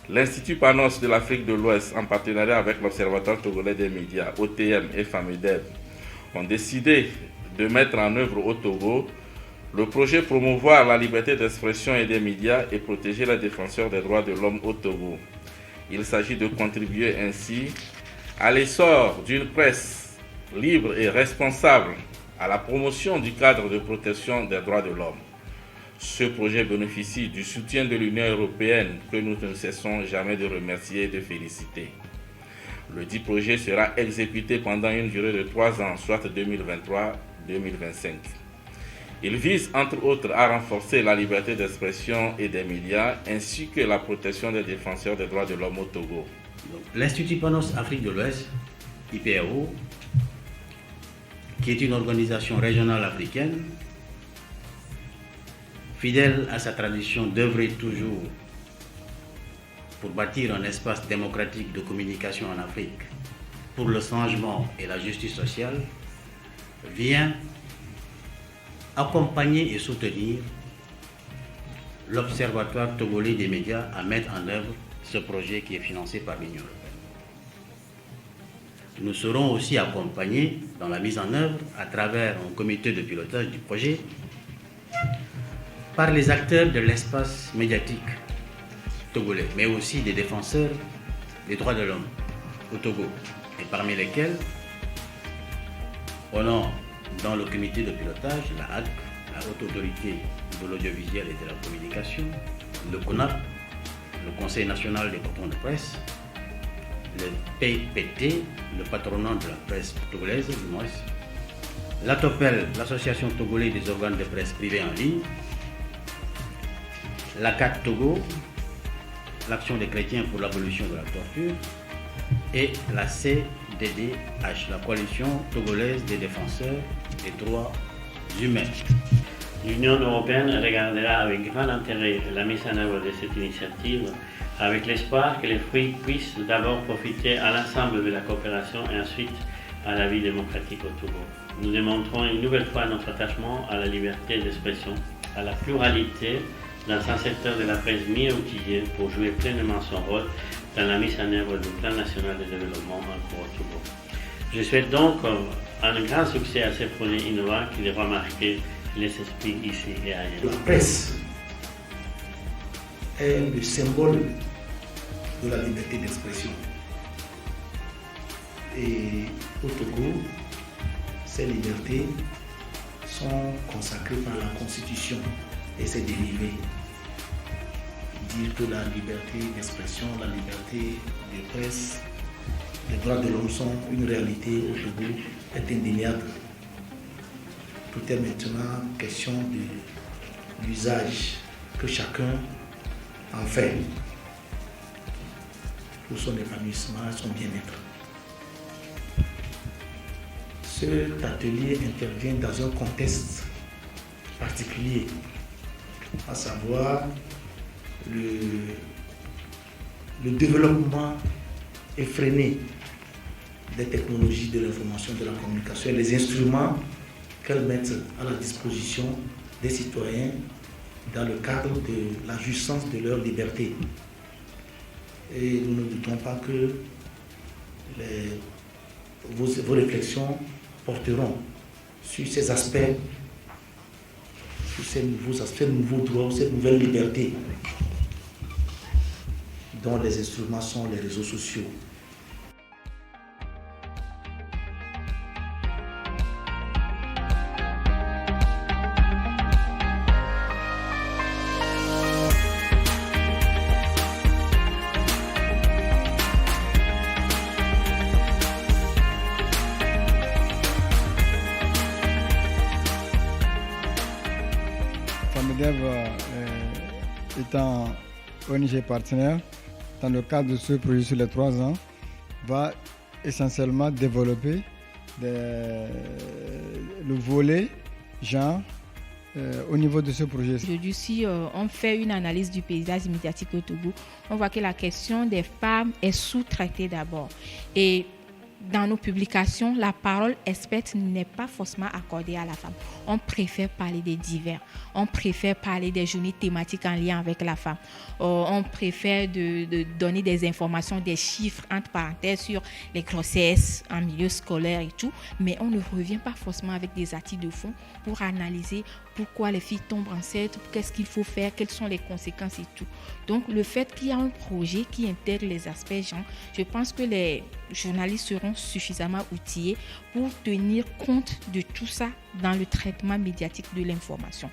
L'Institut Panos de l'Afrique de l'Ouest, en partenariat avec l'Observatoire togolais des médias, OTM et FAMEDEV, ont décidé de mettre en œuvre au Togo le projet promouvoir la liberté d'expression et des médias et protéger les défenseurs des droits de l'homme au Togo. Il s'agit de contribuer ainsi à l'essor d'une presse libre et responsable, à la promotion du cadre de protection des droits de l'homme. Ce projet bénéficie du soutien de l'Union européenne que nous ne cessons jamais de remercier et de féliciter. Le dit projet sera exécuté pendant une durée de 3 ans, soit 2023-2025. Il vise entre autres à renforcer la liberté d'expression et des médias ainsi que la protection des défenseurs des droits de l'homme au Togo. L'Institut Panos Afrique de l'Ouest, IPAO, qui est une organisation régionale africaine, fidèle à sa tradition d'œuvrer toujours pour bâtir un espace démocratique de communication en Afrique pour le changement et la justice sociale, vient accompagner et soutenir l'Observatoire togolais des médias à mettre en œuvre ce projet qui est financé par l'Union européenne. Nous serons aussi accompagnés dans la mise en œuvre à travers un comité de pilotage du projet par les acteurs de l'espace médiatique togolais, mais aussi des défenseurs des droits de l'homme au Togo, et parmi lesquels on a dans le comité de pilotage la HAC, la Haute Autorité de l'Audiovisuel et de la Communication, le CONAP, le Conseil national des patrons de presse, le PPT, le patronat de la presse togolaise, du moins, l'ATOPEL, l'Association togolaise des organes de presse privés en ligne, la CAT Togo, l'Action des chrétiens pour l'abolition de la torture, et la CDDH, la Coalition togolaise des défenseurs des droits humains. L'Union européenne regardera avec grand intérêt la mise en œuvre de cette initiative, avec l'espoir que les fruits puissent d'abord profiter à l'ensemble de la coopération et ensuite à la vie démocratique au Togo. Nous démontrons une nouvelle fois notre attachement à la liberté d'expression, à la pluralité dans un secteur de la presse mieux outillé pour jouer pleinement son rôle dans la mise en œuvre du plan national de développement en cours au Togo. Je souhaite donc un grand succès à ce projet innovant qui devra marquer les esprits ici et ailleurs. La presse est le symbole de la liberté d'expression. Et au Togo, ces libertés sont consacrées par la Constitution et ses dérivés. Dire que la liberté d'expression, la liberté de presse, les droits de l'homme sont une réalité au Togo est indéniable. Tout est maintenant question de l'usage que chacun en fait pour son épanouissement et son bien-être. Cet atelier intervient dans un contexte particulier, à savoir le développement effréné des technologies de l'information et de la communication et les instruments qu'elles mettent à la disposition des citoyens dans le cadre de la jouissance de leur liberté. Et nous ne doutons pas que vos réflexions porteront sur ces aspects, sur ces nouveaux droits, cette nouvelle liberté dont les instruments sont les réseaux sociaux. FAMEDEV étant ONG partenaire, dans le cadre de ce projet sur les 3 ans, va essentiellement développer le volet genre au niveau de ce projet. Aujourd'hui, si on fait une analyse du paysage médiatique au Togo, on voit que la question des femmes est sous-traitée d'abord. Et dans nos publications, la parole experte n'est pas forcément accordée à la femme. On préfère parler des divers. On préfère parler des journées thématiques en lien avec la femme. On préfère de donner des informations, des chiffres entre parenthèses sur les grossesses en milieu scolaire et tout. Mais on ne revient pas forcément avec des articles de fond pour analyser pourquoi les filles tombent enceintes, qu'est-ce qu'il faut faire, quelles sont les conséquences et tout. Donc, le fait qu'il y a un projet qui intègre les aspects genre, je pense que les journalistes seront suffisamment outillés pour tenir compte de tout ça dans le traitement médiatique de l'information.